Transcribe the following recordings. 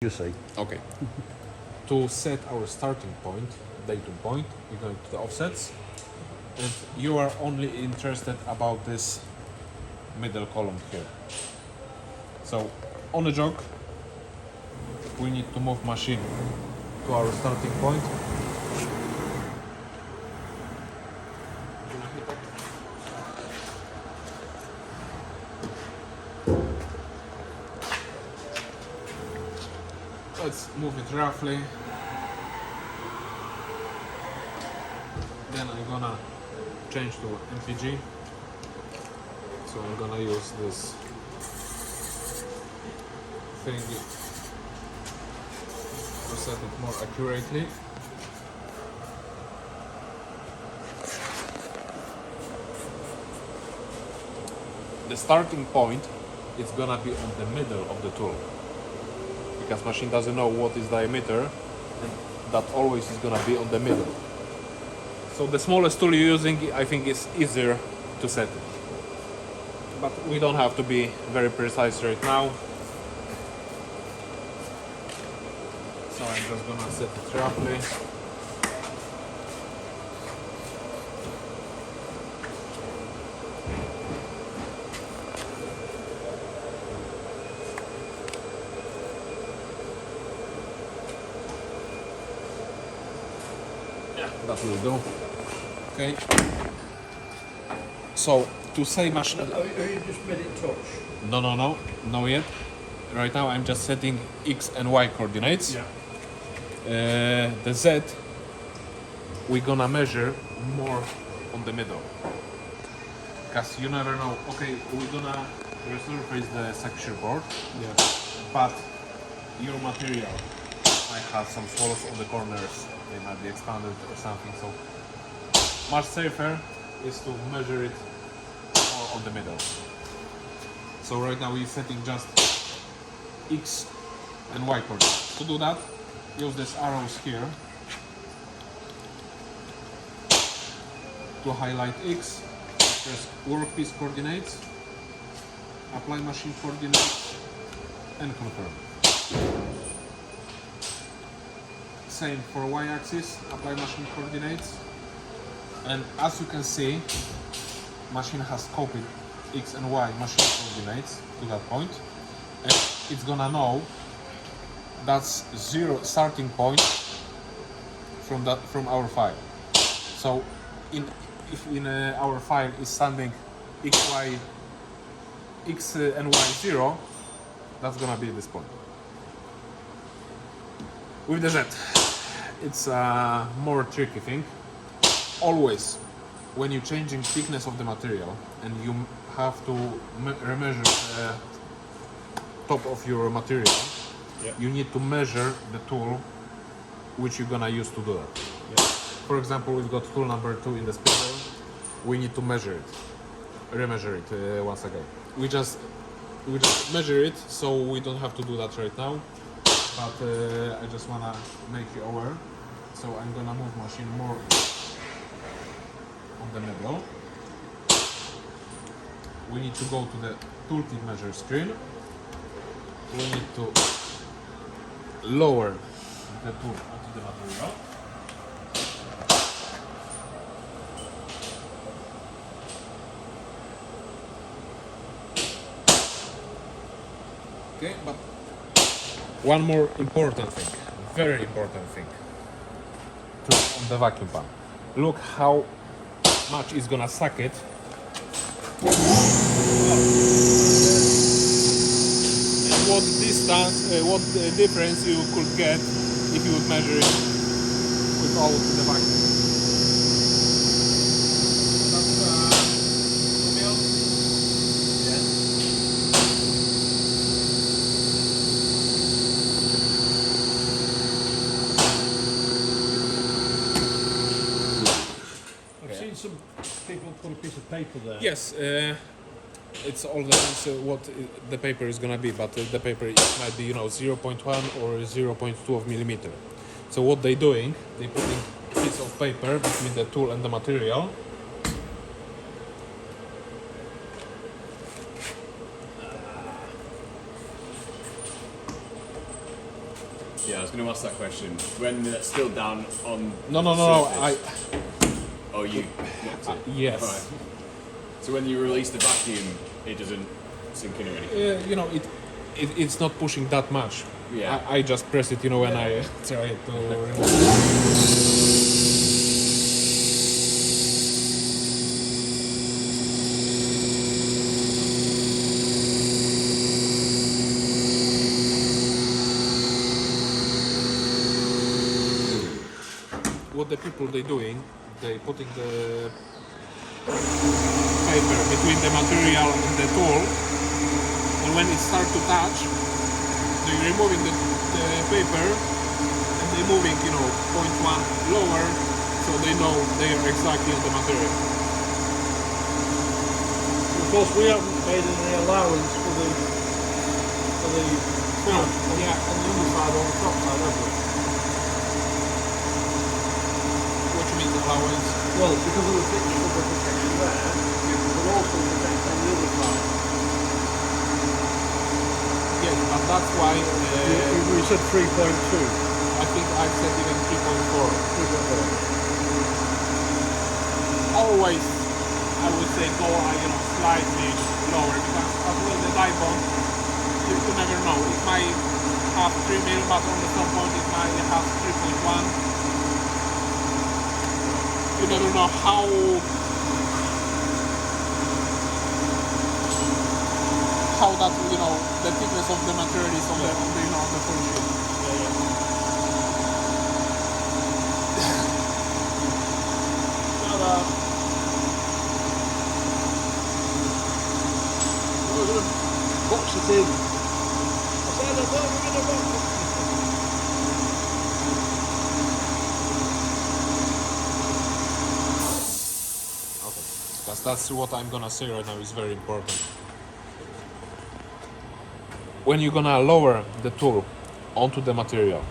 You say. Okay. To set our starting point, datum point, we're going to the offsets, and you are only interested about this middle column here. So on a jog, we need to move machine to our starting point. Let's move it roughly. Then I'm gonna change to MPG. So I'm gonna use this thingy to set it more accurately. The starting point is gonna be on the middle of the tool, because machine doesn't know what is diameter, and that always is gonna be on the middle. So the smallest tool you're using, I think, is easier to set it. But we don't have to be very precise right now. So I'm just gonna set it roughly. Yeah, that will do. Okay. So to say machine. Oh, you just made it touch? No yet. Right now I'm just setting X and Y coordinates. Yeah. The Z, we're gonna measure more on the middle, because you never know. Okay, we're gonna resurface the section board, Yeah. but your material might have some flaws on the corners. They might be expanded or something. So much safer is to measure it more on the middle. So right now we're setting just X and Y coordinates. To do that, use these arrows here to highlight X, press workpiece coordinates, apply machine coordinates, and confirm. Same for Y-axis, apply machine coordinates, and as you can see, machine has copied X and Y machine coordinates to that point, and it's gonna know that's zero starting point from our file. So if in our file is standing X and Y 0, that's gonna be this point. With the Z, it's a more tricky thing. Always, when you're changing thickness of the material and you have to remeasure the top of your material, Yeah. you need to measure the tool which you're gonna use to do that. Yeah. For example, we've got tool number 2 in the spindle. We need to measure it, remeasure it once again. We just measure it, so we don't have to do that right now. But I just wanna make you aware. So I'm gonna move machine more on the middle. We need to go to the tooltip measure screen. We need to lower the tool onto the material. Okay, but one more important thing, very important thing, on the vacuum pump. Look how much it's gonna suck it. And what distance, what difference you could get if you would measure it without the vacuum. I've seen some people put a piece of paper there. Yes, it's all depends what the paper is gonna be, but the paper might be 0.1 or 0.2 of millimeter. So what they're doing, they're putting a piece of paper between the tool and the material. Yeah, I was going to ask that question. When it's still down on No. surface- Oh, you locked it? Yes. Right. So when you release the vacuum, it doesn't sink in or anything? You know, it's not pushing that much. Yeah. I just press it, you know, when I try to remove. What the people they doing? They putting the paper between the material and the tool, and when it starts to touch, they removing the paper and they moving, you know, 0.1 lower, so they know they are exactly on the material. Of course, we haven't made any allowance for the No, yeah, on the underside or the top side, have we? what you mean allowance? Well, because of the picture of the protection there, but also protect on the other side. Yes, but that's why We said 3.2. I think I said even 3.4. 3.4. Always, I would say go, you know, slightly lower, because as well the die bond, you never know. It might have 3 mil, but on some point it might have 3.1. You never know how that, you know, the thickness of the material is on the you know, on the full sheet. We're going to box it in. I said, I thought we were going to box it. Because that's what I'm gonna say right now is very important. When you're gonna lower the tool onto the material,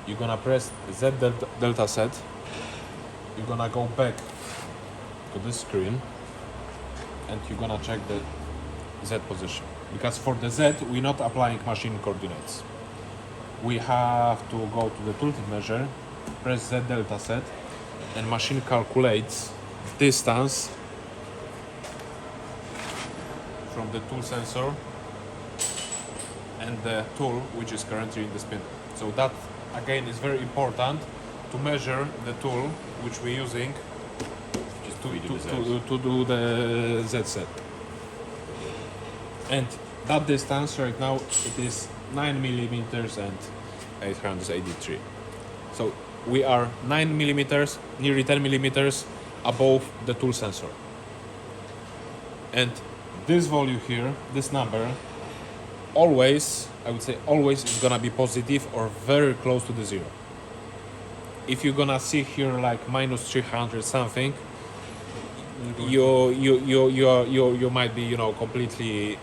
you're gonna press Z delta set. You're gonna go back to this screen and you're gonna check the Z position. Because for the Z, we're not applying machine coordinates. We have to go to the tooltip measure, press Z delta set, and machine calculates distance from the tool sensor and the tool which is currently in the spindle. So that again is very important to measure the tool which we're using Just to do the Z set. And that distance right now it is 9 millimeters and 883. So we are 9 millimeters, nearly 10 millimeters above the tool sensor. And this value here, this number, always, I would say always is gonna be positive or very close to the zero. If you're gonna see here like minus 300 something, you might be, you know, completely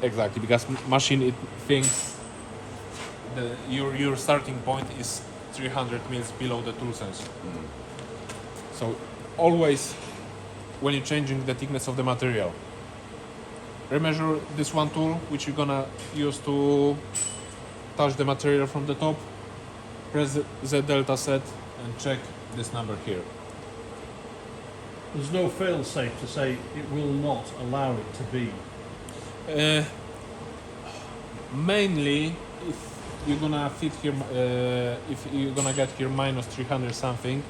exactly, because machine it thinks your starting point is 300 mils below the tool sensor. So always when you're changing the thickness of the material, remeasure this one tool which you're gonna use to touch the material from the top, press Z delta set and check this number here. There's no fail safe to say it will not allow it to be. Mainly if you're gonna fit here, if you're gonna get here minus 300 something,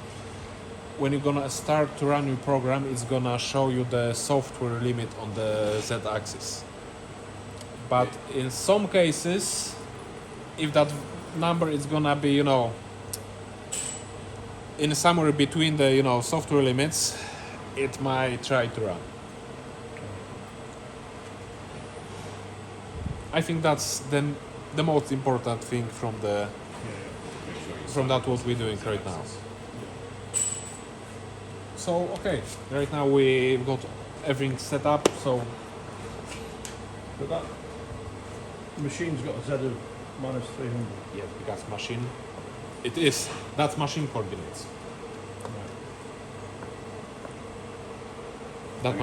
when you're gonna start to run your program, it's gonna show you the software limit on the Z axis. But in some cases, if that number is gonna be, you know, in somewhere between the, you know, software limits, it might try to run. I think that's the most important thing from the from that what we're doing right now. So okay, right now we've got everything set up. So But that machine's got a Z of minus 300. yeah, because machine, that's machine coordinates. That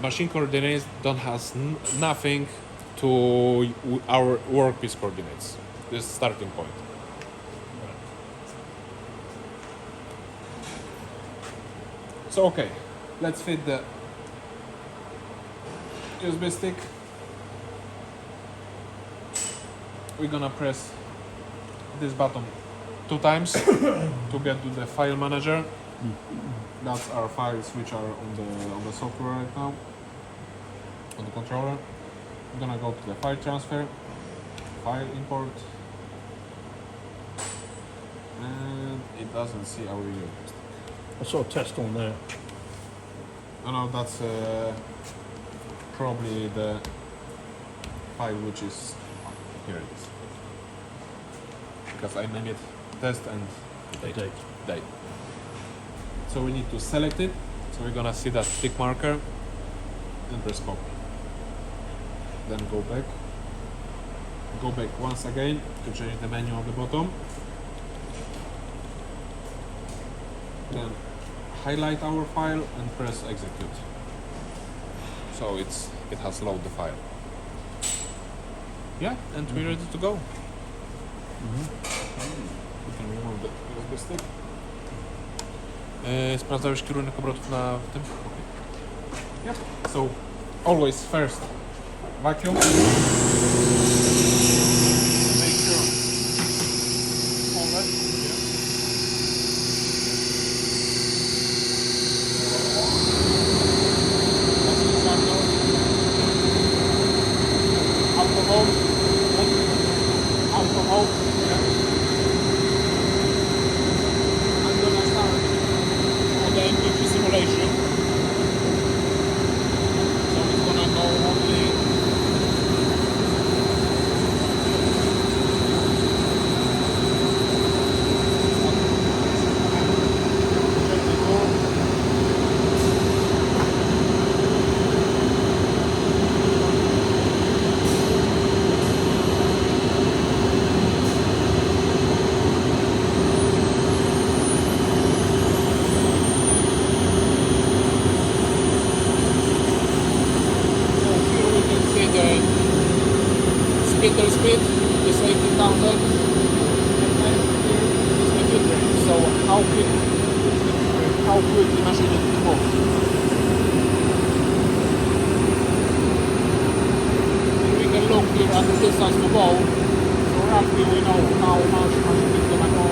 machine coordinates don't has nothing to our workpiece coordinates. This is starting point. So okay, let's fit the USB stick. We're gonna press this button 2 times to get to the file manager. That's our files which are on the software right now, on the controller. I'm gonna go to the file transfer, file import, and it doesn't see our USB. I saw a test on there. Oh no, that's probably the file which is here. It is, because I named it test and date. So we need to select it. So we're gonna see that tick marker and press copy. Then go back. Go back once again to change the menu on the bottom. Then highlight our file and press execute. So it has loaded the file. Yeah, and we're ready to go. We can remove the USB stick. Sprawdzałeś kierunek obrotów na tym? Yep. So always first vacuum. Make sure all that. Alcohol. Yeah. I'm gonna start on the M2 simulation. So it's gonna go only spindle speed is 18,000 and then here is the fill rate. So how quick the machine is moves. And we can look here at the distance to go. So roughly we know how much machine is gonna go.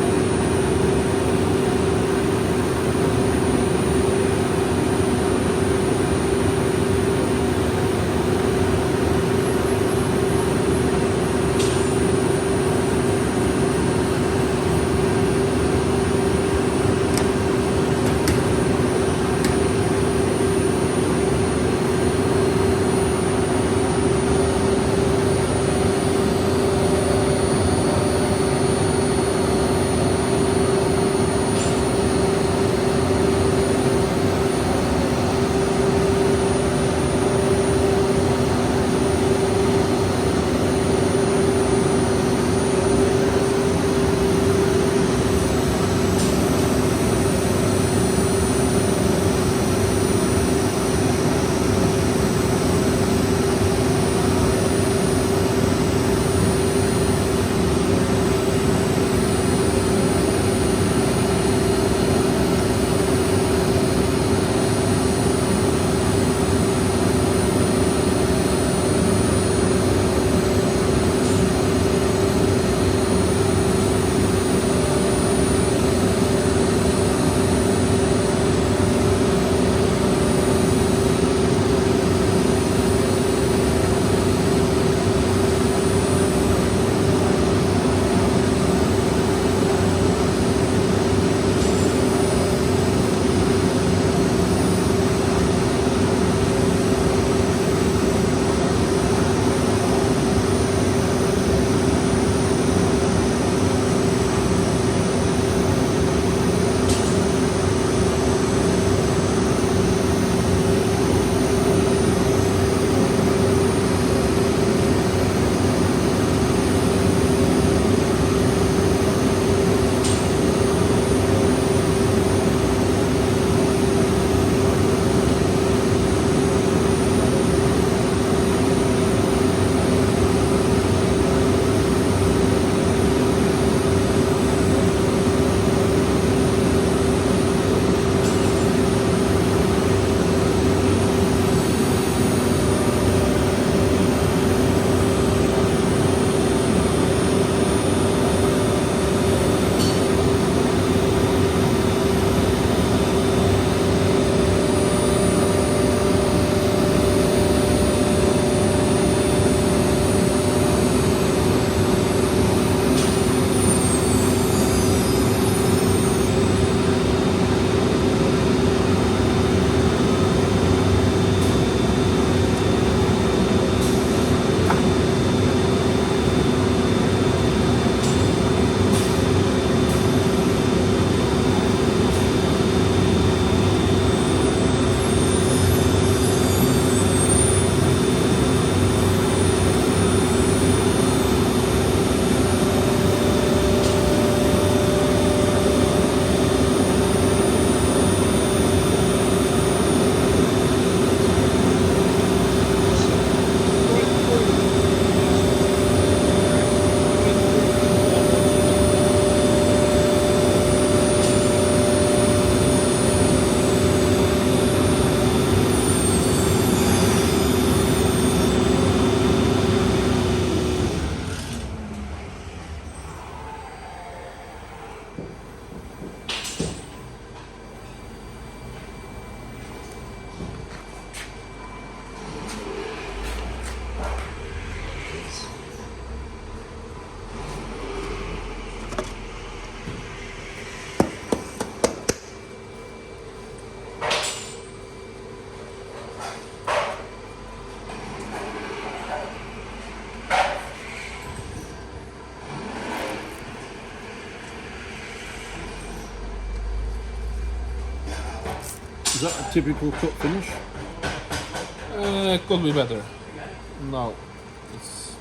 that a typical cut finish? Could be better. No, it's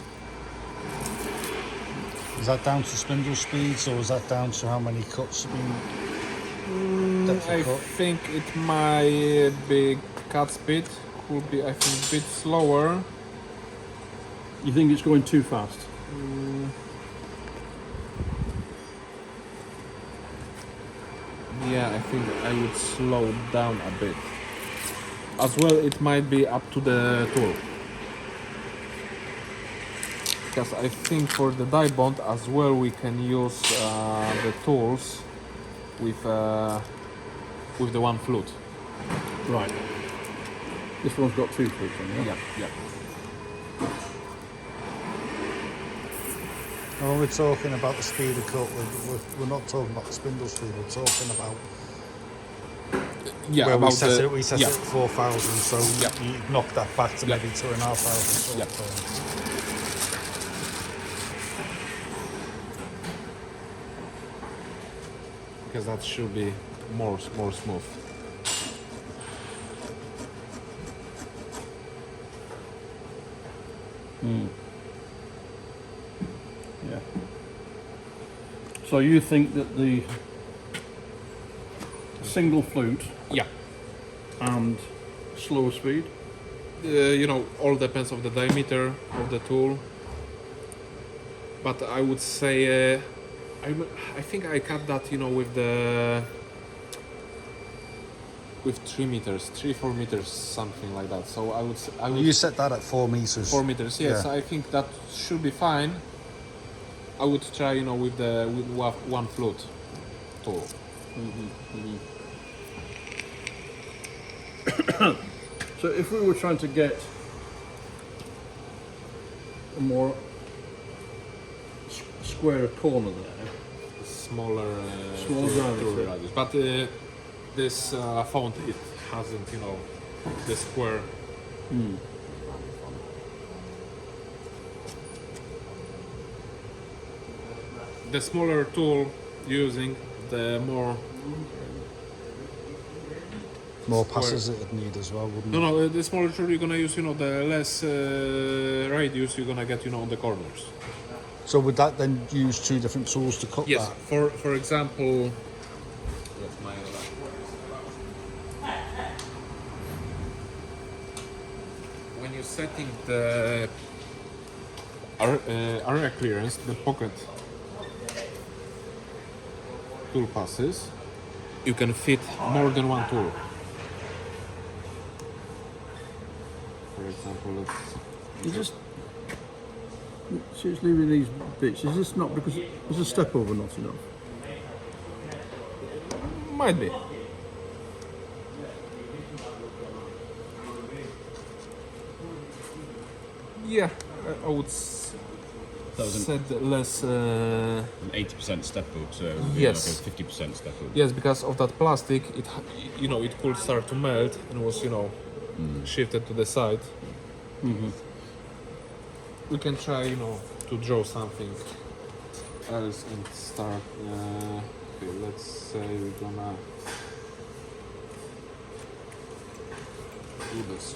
Is that down to spindle speeds, or is that down to how many cuts have been depth of I cut? think it might be cut speed could be I think a bit slower. You think it's going too fast? Yeah, I think I would slow down a bit. As well, it might be up to the tool. Because I think for the die bond as well, we can use the tools with the one flute. Right. This one's got 2 flutes on it. Yeah, yeah. When we're talking about the speed of cut, we're not talking about the spindle speed, we're talking about Yeah, where about we set yeah. it at 4,000, so Yeah. you knock that back to Yeah. maybe 2,500 sort Yeah. of thing. Because that should be more smooth. Yeah. So you think that the single flute Yeah. and slower speed? All depends of the diameter of the tool. But I would say, I think I cut that, with 3 meters, 3-4 meters, something like that. So I would You set that at 4 meters. 4 meters. Yes, Yeah. I think that should be fine. I would try, with one flute tool. So if we were trying to get a more square corner there, Smaller Smaller tool radius, yeah. radius. But this font, it hasn't, the square. The smaller tool using, the more. More passes it'd need as well, wouldn't it? No, the smaller tool you're gonna use, the less radius you're gonna get, on the corners. So would that then use 2 different tools to cut Yes. that? For example. When you're setting the area clearance, the pocket tool passes, you can fit more than one tool. For example, let's. you just seriously leaving these bits. Is this not because is a step over not enough? Might be. Yeah, I would That was said less. an 80% step up, so Yes. like a 50% step up. Yes, because of that plastic, it it could start to melt and was shifted to the side. We can try to draw something else and start. Okay, let's say we're gonna do this.